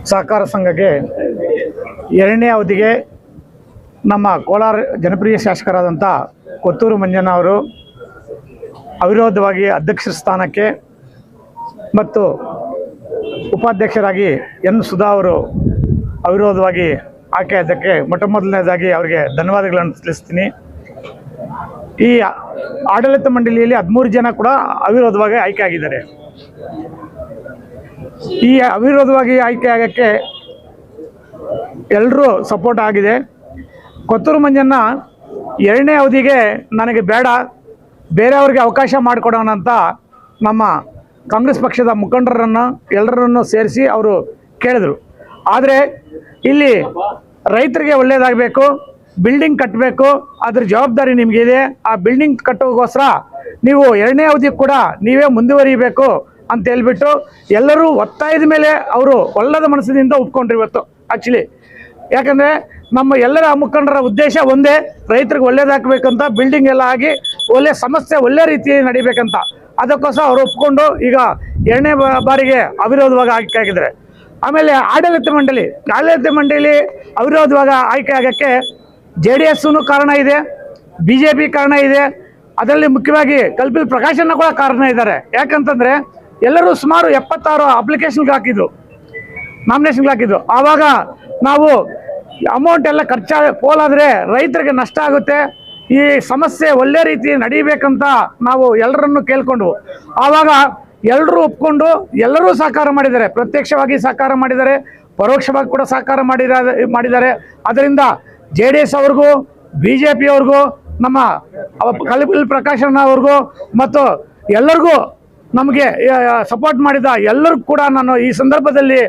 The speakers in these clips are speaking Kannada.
ಸಹಕಾರ ಸಂಘಕ್ಕೆ ಎರಡನೇ ಅವಧಿಗೆ ನಮ್ಮ ಕೋಲಾರ ಜನಪ್ರಿಯ ಶಾಸಕರಾದಂಥ ಕೊತ್ತೂರು ಮಂಜಣ್ಣ ಅವರು ಅವಿರೋಧವಾಗಿ ಅಧ್ಯಕ್ಷ ಸ್ಥಾನಕ್ಕೆ ಮತ್ತು ಉಪಾಧ್ಯಕ್ಷರಾಗಿ ಎನ್ ಸುಧಾ ಅವರು ಅವಿರೋಧವಾಗಿ ಆಯ್ಕೆಯಾದ್ದಕ್ಕೆ ಮೊದಲನೇದಾಗಿ ಅವರಿಗೆ ಧನ್ಯವಾದಗಳನ್ನು ತಿಳಿಸ್ತೀನಿ. ಈ ಆಡಳಿತ ಮಂಡಳಿಯಲ್ಲಿ 13 ಜನ ಕೂಡ ಅವಿರೋಧವಾಗಿ ಆಯ್ಕೆ ಆಗಿದ್ದಾರೆ. ಈ ಅವಿರೋಧವಾಗಿ ಆಯ್ಕೆ ಆಗೋಕ್ಕೆ ಎಲ್ಲರೂ ಸಪೋರ್ಟ್ ಆಗಿದೆ. ಕೊತ್ತೂರು ಮಂಜಣ್ಣ ಎರಡನೇ ಅವಧಿಗೆ ನನಗೆ ಬೇಡ, ಬೇರೆಯವ್ರಿಗೆ ಅವಕಾಶ ಮಾಡಿಕೊಡೋಣ ಅಂತ ನಮ್ಮ ಕಾಂಗ್ರೆಸ್ ಪಕ್ಷದ ಮುಖಂಡರನ್ನು ಎಲ್ಲರನ್ನು ಸೇರಿಸಿ ಅವರು ಕೇಳಿದರು. ಆದರೆ ಇಲ್ಲಿ ರೈತರಿಗೆ ಒಳ್ಳೆಯದಾಗಬೇಕು, ಬಿಲ್ಡಿಂಗ್ ಕಟ್ಟಬೇಕು, ಅದ್ರ ಜವಾಬ್ದಾರಿ ನಿಮಗಿದೆ. ಆ ಬಿಲ್ಡಿಂಗ್ ಕಟ್ಟೋಗೋಸ್ಕರ ನೀವು ಎರಡನೇ ಅವಧಿಗೆ ಕೂಡ ನೀವೇ ಮುಂದುವರಿಬೇಕು ಅಂತ ಹೇಳ್ಬಿಟ್ಟು ಎಲ್ಲರೂ ಒತ್ತಾಯದ ಮೇಲೆ ಅವರು ಒಳ್ಳೆದ ಮನಸ್ಸಿನಿಂದ ಒಪ್ಕೊಂಡ್ರು ಇವತ್ತು. ಆ್ಯಕ್ಚುಲಿ ಯಾಕಂದರೆ ನಮ್ಮ ಎಲ್ಲರ ಮುಖಂಡರ ಉದ್ದೇಶ ಒಂದೇ, ರೈತರಿಗೆ ಒಳ್ಳೇದಾಗಬೇಕಂತ, ಬಿಲ್ಡಿಂಗ್ ಎಲ್ಲ ಆಗಿ ಒಳ್ಳೆ ಸಮಸ್ಯೆ ಒಳ್ಳೆ ರೀತಿಯಲ್ಲಿ ನಡಿಬೇಕಂತ. ಅದಕ್ಕೋಸ್ಕರ ಅವರು ಒಪ್ಕೊಂಡು ಈಗ ಎರಡನೇ ಬಾರಿಗೆ ಅವಿರೋಧವಾಗಿ ಆಯ್ಕೆ ಆಗಿದ್ದಾರೆ. ಆಮೇಲೆ ಆಡಳಿತ ಮಂಡಳಿ ಅವಿರೋಧವಾಗಿ ಆಯ್ಕೆ ಆಗೋಕ್ಕೆ JDS ಕಾರಣ ಇದೆ, BJP ಕಾರಣ ಇದೆ, ಅದರಲ್ಲಿ ಮುಖ್ಯವಾಗಿ ಕಲ್ಪಿಲ್ ಪ್ರಕಾಶನ ಕೂಡ ಕಾರಣ ಇದ್ದಾರೆ. ಯಾಕಂತಂದರೆ ಎಲ್ಲರೂ ಸುಮಾರು 76 ಅಪ್ಲಿಕೇಶನ್ಗೆ ಹಾಕಿದ್ರು, ನಾಮಿನೇಷನ್ಗೆ ಹಾಕಿದ್ರು. ಆವಾಗ ನಾವು ಅಮೌಂಟ್ ಎಲ್ಲ ಪೋಲಾದರೆ ರೈತರಿಗೆ ನಷ್ಟ ಆಗುತ್ತೆ, ಈ ಸಮಸ್ಯೆ ಒಳ್ಳೆ ರೀತಿ ನಡೀಬೇಕಂತ ನಾವು ಎಲ್ಲರನ್ನು ಕೇಳ್ಕೊಂಡ್ವು. ಆವಾಗ ಎಲ್ಲರೂ ಒಪ್ಕೊಂಡು ಎಲ್ಲರೂ ಸಹಕಾರ ಮಾಡಿದ್ದಾರೆ, ಪ್ರತ್ಯಕ್ಷವಾಗಿ ಸಹಕಾರ ಮಾಡಿದ್ದಾರೆ, ಪರೋಕ್ಷವಾಗಿ ಕೂಡ ಸಹಕಾರ ಮಾಡಿದ್ದಾರೆ. ಅದರಿಂದ JDS ಅವ್ರಿಗೂ BJP ಅವ್ರಿಗೂ ನಮ್ಮ ಕಲ್ಪಿಲ್ ಪ್ರಕಾಶನ ಅವ್ರಿಗೂ ಮತ್ತು ಎಲ್ಲರಿಗೂ ನಮಗೆ ಸಪೋರ್ಟ್ ಮಾಡಿದ ಎಲ್ಲರಿಗೂ ಕೂಡ ನಾನು ಈ ಸಂದರ್ಭದಲ್ಲಿ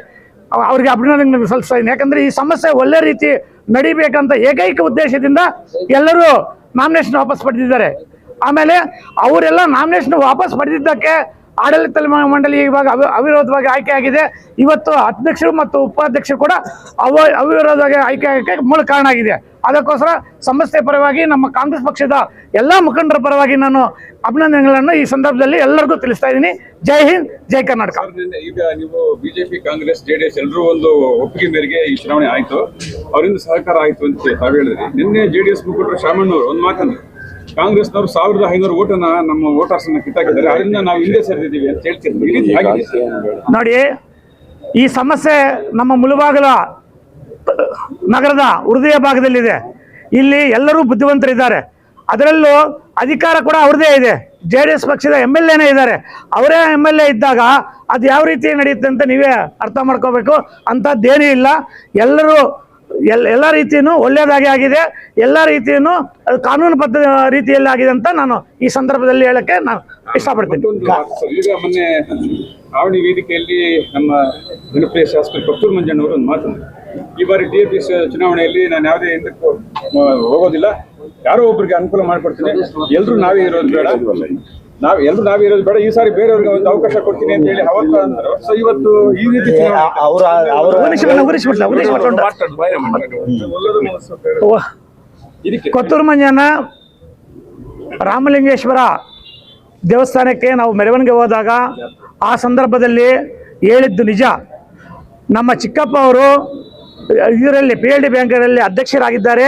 ಅವರಿಗೆ ಅಭಿನಂದನೆ ಸಲ್ಲಿಸ್ತಾ ಇದ್ದೀನಿ. ಯಾಕಂದರೆ ಈ ಸಮಸ್ಯೆ ಒಳ್ಳೆ ರೀತಿ ನಡಿಬೇಕಂತ ಏಕೈಕ ಉದ್ದೇಶದಿಂದ ಎಲ್ಲರೂ ನಾಮಿನೇಷನ್ ವಾಪಸ್ ಪಡೆದಿದ್ದಾರೆ. ಆಮೇಲೆ ಅವರೆಲ್ಲ ನಾಮಿನೇಷನ್ ವಾಪಸ್ ಪಡೆದಿದ್ದಕ್ಕೆ ಆಡಳಿತ ಮಂಡಳಿ ಇವಾಗ ಅವಿರೋಧವಾಗಿ ಆಯ್ಕೆ ಆಗಿದೆ. ಇವತ್ತು ಅಧ್ಯಕ್ಷರು ಮತ್ತು ಉಪಾಧ್ಯಕ್ಷರು ಕೂಡ ಅವಿರೋಧವಾಗಿ ಆಯ್ಕೆ ಆಗೋಕ್ಕೆ ಮೂಲ ಕಾರಣ ಆಗಿದೆ. ಅದಕ್ಕೋಸ್ಕರ ಸಮಸ್ಯೆ ಪರವಾಗಿ ನಮ್ಮ ಕಾಂಗ್ರೆಸ್ ಪಕ್ಷದ ಎಲ್ಲ ಮುಖಂಡರ ಪರವಾಗಿ ನಾನು ಅಭಿನಂದನೆಗಳನ್ನು ಈ ಸಂದರ್ಭದಲ್ಲಿ ಎಲ್ಲರಿಗೂ ತಿಳಿಸ್ತಾ ಇದ್ದೀನಿ. ಜೈ ಹಿಂದ್, ಜೈ ಕರ್ನಾಟಕ. ಈಗ ನೀವು BJP, ಕಾಂಗ್ರೆಸ್, JDS ಎಲ್ಲರೂ ಒಂದು ಒಪ್ಪಿಗೆ ಮೇರೆಗೆ ಈ ಚುನಾವಣೆ ಆಯ್ತು, ಅವರಿಂದ ಸಹಕಾರ ಆಯ್ತು ಅಂತ ತಾವು ಹೇಳಿದ್ರಿ. ನಿನ್ನೆ JDS ಮುಖಂಡರು ಶಾಮಣ್ಣವರು ಒಂದು ಮಾತಂದ್ರು, ಕಾಂಗ್ರೆಸ್ನವರು 1500 ಓಟನ್ನ ನಮ್ಮ ವೋಟರ್ಸ್ ಅನ್ನ ಕಿತ್ತಾಕಿದ್ದಾರೆ, ಅದರಿಂದ ನಾವು ಹಿಂದೆ ಸರಿದಿದ್ದೀವಿ ಅಂತ ಹೇಳ್ತಿರ್ತೀವಿ. ನೋಡಿ, ಈ ಸಮಸ್ಯೆ ನಮ್ಮ ಮುಳುಬಾಗಿಲ ನಗರದ ಹೃದಯ ಭಾಗದಲ್ಲಿದೆ. ಇಲ್ಲಿ ಎಲ್ಲರೂ ಬುದ್ಧಿವಂತರಿದ್ದಾರೆ, ಅದರಲ್ಲೂ ಅಧಿಕಾರ ಕೂಡ ಅವ್ರದ್ದೇ ಇದೆ. JDS ಪಕ್ಷದ MLA ಇದ್ದಾರೆ, ಅವರೇ MLA ಇದ್ದಾಗ ಅದು ಯಾವ ರೀತಿ ನಡೆಯುತ್ತೆ ಅಂತ ನೀವೇ ಅರ್ಥ ಮಾಡ್ಕೋಬೇಕು. ಅಂಥದ್ದೇನೂ ಇಲ್ಲ, ಎಲ್ಲರೂ ಎಲ್ಲ ರೀತಿಯೂ ಒಳ್ಳೆಯದಾಗಿ ಆಗಿದೆ, ಎಲ್ಲ ರೀತಿಯೂ ಕಾನೂನುಬದ್ಧ ರೀತಿಯಲ್ಲಿ ಆಗಿದೆ ಅಂತ ನಾನು ಈ ಸಂದರ್ಭದಲ್ಲಿ ಹೇಳಕ್ಕೆ ನಾನು ಇಷ್ಟಪಡ್ತೀನಿ. ಈಗ ಮೊನ್ನೆ ಆವಣಿ ವೇದಿಕೆಯಲ್ಲಿ ನಮ್ಮ ಜನಪ್ರಿಯ ಶಾಸಕರು ಕೊತ್ತೂರು ಮಂಜಣ್ಣವರು ಒಂದು ಮಾತಂದ್ರು, ಈ ಬಾರಿ DAP ಚುನಾವಣೆಯಲ್ಲಿ ನಾನು ಯಾವುದೇ ಹಿಂದಕ್ಕೂ ಹೋಗೋದಿಲ್ಲ, ಯಾರೋ ಒಬ್ಬರಿಗೆ ಅನುಕೂಲ ಮಾಡಿಕೊಡ್ತೀನಿ, ಎಲ್ಲರೂ ನಾವೇ ಇರೋದು ಬೇಡ, ನಾವೇ ಇರೋದು ಬೇಡ, ಈ ಸಾರಿ ಬೇರೆಯವ್ರಿಗೆ ಒಂದು ಅವಕಾಶ ಕೊಡ್ತೀನಿ ಅಂತ ಹೇಳಿ ಅವತ್ತು ಅಂದರು. ಸೊ ಇವತ್ತು ಈ ರೀತಿ ಕೊತ್ತೂರು ಮಂಜಣ್ಣ ರಾಮಲಿಂಗೇಶ್ವರ ದೇವಸ್ಥಾನಕ್ಕೆ ನಾವು ಮೆರವಣಿಗೆ ಹೋದಾಗ ಆ ಸಂದರ್ಭದಲ್ಲಿ ಹೇಳಿದ್ದು ನಿಜ. ನಮ್ಮ ಚಿಕ್ಕಪ್ಪ ಅವರು ಇದರಲ್ಲಿ PLD ಬ್ಯಾಂಕರಲ್ಲಿ ಅಧ್ಯಕ್ಷರಾಗಿದ್ದಾರೆ,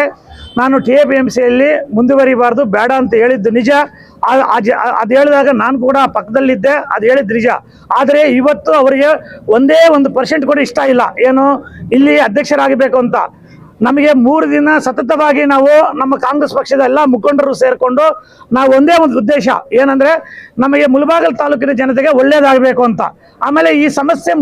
ನಾನು TAPMCಯಲ್ಲಿ ಮುಂದುವರಿಬಾರ್ದು, ಬೇಡ ಅಂತ ಹೇಳಿದ್ದು ನಿಜ. ಅದು ಹೇಳಿದಾಗ ನಾನು ಕೂಡ ಪಕ್ಕದಲ್ಲಿದ್ದೆ, ಅದು ಹೇಳಿದ್ದು ನಿಜ. ಆದರೆ ಇವತ್ತು ಅವರಿಗೆ ಒಂದೇ 1% ಕೂಡ ಇಷ್ಟ ಇಲ್ಲ, ಏನು ಇಲ್ಲಿ ಅಧ್ಯಕ್ಷರಾಗಬೇಕು ಅಂತ. ನಮಗೆ 3 ದಿನ ಸತತವಾಗಿ ನಾವು ನಮ್ಮ ಕಾಂಗ್ರೆಸ್ ಪಕ್ಷದ ಎಲ್ಲ ಮುಖಂಡರು ಸೇರಿಕೊಂಡು ನಾವು ಒಂದೇ ಒಂದು ಉದ್ದೇಶ ಏನಂದರೆ, ನಮಗೆ ಮುಳಬಾಗಿಲು ತಾಲೂಕಿನ ಜನತೆಗೆ ಒಳ್ಳೇದಾಗಬೇಕು ಅಂತ, ಆಮೇಲೆ ಈ ಸಮಸ್ಯೆ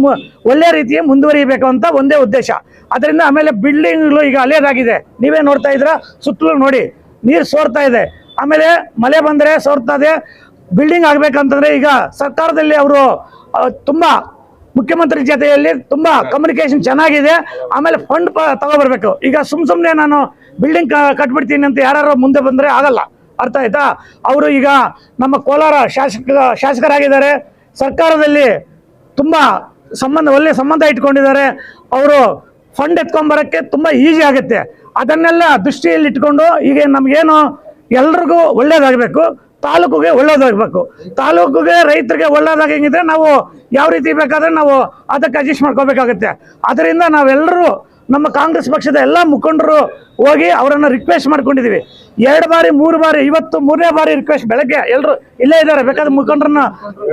ಒಳ್ಳೆ ರೀತಿಯ ಮುಂದುವರಿಬೇಕು ಅಂತ ಒಂದೇ ಉದ್ದೇಶ. ಅದರಿಂದ ಆಮೇಲೆ ಬಿಲ್ಡಿಂಗ್ಗಳು ಈಗ ಹಳೆಯದಾಗಿದೆ, ನೀವೇ ನೋಡ್ತಾ ಇದ್ದೀರಾ, ಸುತ್ತಲೂ ನೋಡಿ ನೀರು ಸೋರ್ತಾ ಇದೆ, ಆಮೇಲೆ ಮಳೆ ಬಂದರೆ ಸೋರ್ತಾ ಇದೆ. ಬಿಲ್ಡಿಂಗ್ ಆಗಬೇಕಂತಂದರೆ ಈಗ ಸರ್ಕಾರದಲ್ಲಿ ಅವರು ತುಂಬ ಮುಖ್ಯಮಂತ್ರಿ ಜೊತೆಯಲ್ಲಿ ತುಂಬ ಕಮ್ಯುನಿಕೇಷನ್ ಚೆನ್ನಾಗಿದೆ. ಆಮೇಲೆ ಫಂಡ್ ತಗೊಬರ್ಬೇಕು. ಈಗ ಸುಮ್ಮನೆ ನಾನು ಬಿಲ್ಡಿಂಗ್ ಕಟ್ಬಿಡ್ತೀನಿ ಅಂತ ಯಾರು ಮುಂದೆ ಬಂದರೆ ಆಗಲ್ಲ, ಅರ್ಥ ಆಯ್ತಾ? ಅವರು ಈಗ ನಮ್ಮ ಕೋಲಾರ ಶಾಸಕರಾಗಿದ್ದಾರೆ, ಸರ್ಕಾರದಲ್ಲಿ ತುಂಬ ಒಳ್ಳೆಯ ಸಂಬಂಧ ಇಟ್ಕೊಂಡಿದ್ದಾರೆ. ಅವರು ಫಂಡ್ ಎತ್ಕೊಂಬರೋಕ್ಕೆ ತುಂಬ ಈಸಿ ಆಗುತ್ತೆ. ಅದನ್ನೆಲ್ಲ ದೃಷ್ಟಿಯಲ್ಲಿ ಇಟ್ಕೊಂಡು ಈಗ ನಮಗೇನು ಎಲ್ರಿಗೂ ಒಳ್ಳೇದಾಗಬೇಕು, ತಾಲೂಕಿಗೆ ಒಳ್ಳೇದಾಗಬೇಕು. ತಾಲೂಕಿಗೆ ರೈತರಿಗೆ ಒಳ್ಳೇದಾಗಂಗಿದ್ರೆ ನಾವು ಯಾವ ರೀತಿ ಬೇಕಾದ್ರೆ ನಾವು ಅದಕ್ಕೆ ಅಡ್ಜಸ್ಟ್ ಮಾಡ್ಕೋಬೇಕಾಗುತ್ತೆ. ಅದರಿಂದ ನಾವೆಲ್ಲರೂ ನಮ್ಮ ಕಾಂಗ್ರೆಸ್ ಪಕ್ಷದ ಎಲ್ಲ ಮುಖಂಡರು ಹೋಗಿ ಅವರನ್ನು ರಿಕ್ವೆಸ್ಟ್ ಮಾಡ್ಕೊಂಡಿದ್ದೀವಿ. 2 ಬಾರಿ 3 ಬಾರಿ, ಇವತ್ತು 3ನೇ ಬಾರಿ ರಿಕ್ವೆಸ್ಟ್. ಬೆಳಗ್ಗೆ ಎಲ್ಲರೂ ಇಲ್ಲೇ ಇದ್ದಾರೆ, ಬೇಕಾದ್ರೆ ಮುಖಂಡರನ್ನ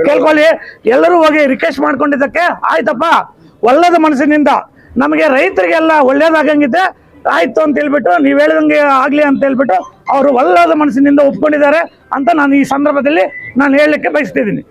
ಕೇಳ್ಕೊಳ್ಳಿ. ಎಲ್ಲರೂ ಹೋಗಿ ರಿಕ್ವೆಸ್ಟ್ ಮಾಡ್ಕೊಂಡಿದ್ದಕ್ಕೆ ಆಯ್ತಪ್ಪ, ಒಳ್ಳೆದ ಮನಸ್ಸಿನಿಂದ ನಮಗೆ ರೈತರಿಗೆಲ್ಲ ಒಳ್ಳೇದಾಗಂಗಿದೆ ಆಯ್ತು ಅಂತ ಹೇಳ್ಬಿಟ್ಟು, ನೀವು ಹೇಳ್ದಂಗೆ ಆಗಲಿ ಅಂತ ಹೇಳ್ಬಿಟ್ಟು ಅವರು ಒಳ್ಳೆದ ಮನಸ್ಸಿನಿಂದ ಒಪ್ಕೊಂಡಿದ್ದಾರೆ ಅಂತ ನಾನು ಈ ಸಂದರ್ಭದಲ್ಲಿ ನಾನು ಹೇಳಲಿಕ್ಕೆ ಬಯಸ್ತಿದ್ದೀನಿ.